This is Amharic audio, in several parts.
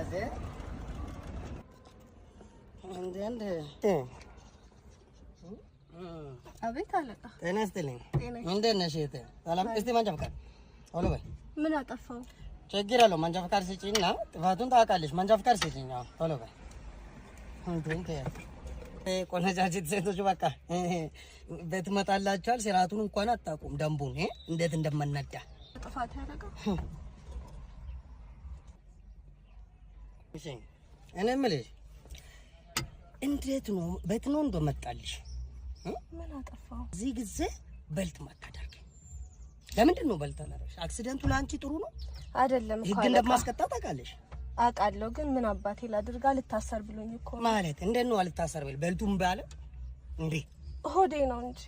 Aze. And then አቤት አለቃ ጤና ይስጥልኝ እንዴት ነሽ እህቴ ሰላም እስቲ መንጃ ፈቃድ ኦሎ በይ ምን አጠፋው ችግር የለውም መንጃ ፈቃድ ስጪኝና ጥፋቱን ታውቃለሽ መንጃ ፈቃድ ስጪኝ አዎ ኦሎ በይ እንዴት ቆነጃጅት ሴቶች በቃ ቤት መጣላችኋል ስርዓቱን እንኳን አታውቁም ደንቡን እንዴት እንደምናዳ ጥፋት ያደረገ እሺ እኔ የምልሽ እንዴት ነው ቤት ነው እንደመጣልሽ ምን አጠፋው እዚህ ጊዜ በልት ማታደርጊ ለምንድን ነው በልት አላረሽ አክሲደንቱ ላንቺ ጥሩ ነው አይደለም እኮ እንደማስቀጣ ታውቃለሽ አውቃለሁ ግን ምን አባቴ ላድርጋ ልታሰር ብሎኝ እኮ ማለት እንዴት ነው አልታሰር ብል በልቱም ባለ እንዴ ሆዴ ነው እንጂ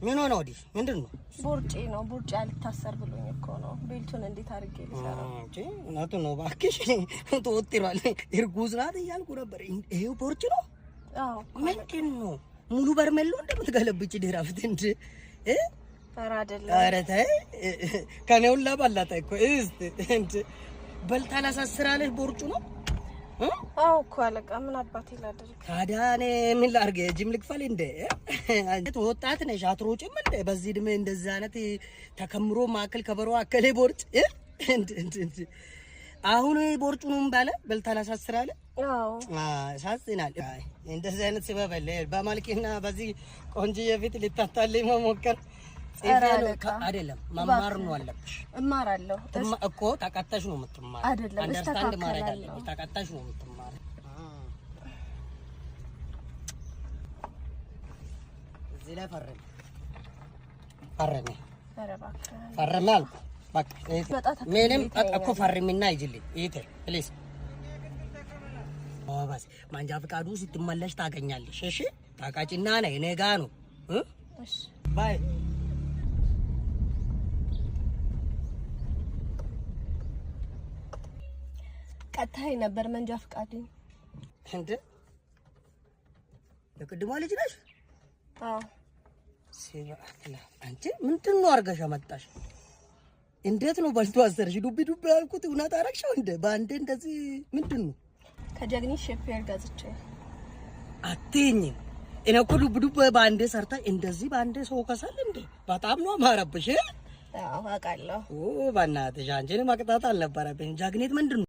ምን ሆነ ወዲህ ምንድን ነው ቦርጬ ነው ቦርጬ አልታሰር ብሎኝ እኮ ነው ቤልቱን እንዴት አድርጌ ልሰራ እንጂ እናቱ ነው ባክሽ ተወጥሯል እርጉዝ ናት እያልኩ ነበር ይሄው ቦርጭ ነው አዎ ምንድን ነው ሙሉ በርሜሎ እንደምትገለብጭ ድራፍት እንጂ ኧረ አይደለም ኧረ ተይ ከኔውላ ባላታ እኮ እንጂ በልታ ላሳስራለሽ ቦርጩ ነው አዎ እኮ አለቃ ምን አባቴ ላድርግ ታዲያ እኔ ምን ላድርግ ጂም ልክፈል እንደ አንተ ወጣት ነሽ አትሮጭም እንደ በዚህ እድሜ እንደዚህ አይነት ተከምሮ ማከል ከበሮ አከለ ቦርጭ እንደ አሁን ቦርጩንም ባለ በልታ ላሳስራለ አዎ ሳስናል እንደዚህ አይነት ሲበበለ በማልኪና በዚህ ቆንጆ የፊት ሊታታልኝ መሞከር አይደለም መማር ነው አለብሽ እማራለሁ እኮ ተቀጣሽ ነው የምትማር አይደለም አንደርስታንድ ማድረግ አለብሽ ተቀጣሽ ነው የምትማር እዚህ ላይ ፈርመናል በቃ ምንም እኮ ፈርሚና ይጅልኝ እቴ ፕሊዝ አባስ ማንጃ ፈቃዱ ስትመለሽ ታገኛለሽ እሺ ታቃጭና ነይ እኔ ጋ ነው እሺ ባይ ቀጣይ ነበር መንጃ ፈቃዱ እንዴ ለቅድሟ ልጅ ነሽ አዎ ሲባክላ አንቺ ምንድነው አርጋሽ አመጣሽ እንዴት ነው በልቶ አሰርሽ ዱብ ያልኩት እውነት አረግሽው እንደ ባንዴ እንደዚህ ምንድነው ከጀግኒ ሼፌር ጋዝቼ አትኝ እኔ እኮ ዱብ ባንዴ ሰርታ እንደዚህ ባንዴ ሰው ከሰል እንደ በጣም ነው ማረብሽ አዎ አውቃለሁ ኦ ባናትሽ አንቺን ማቅጣት አልነበረብኝ ጀግኒት ምንድነው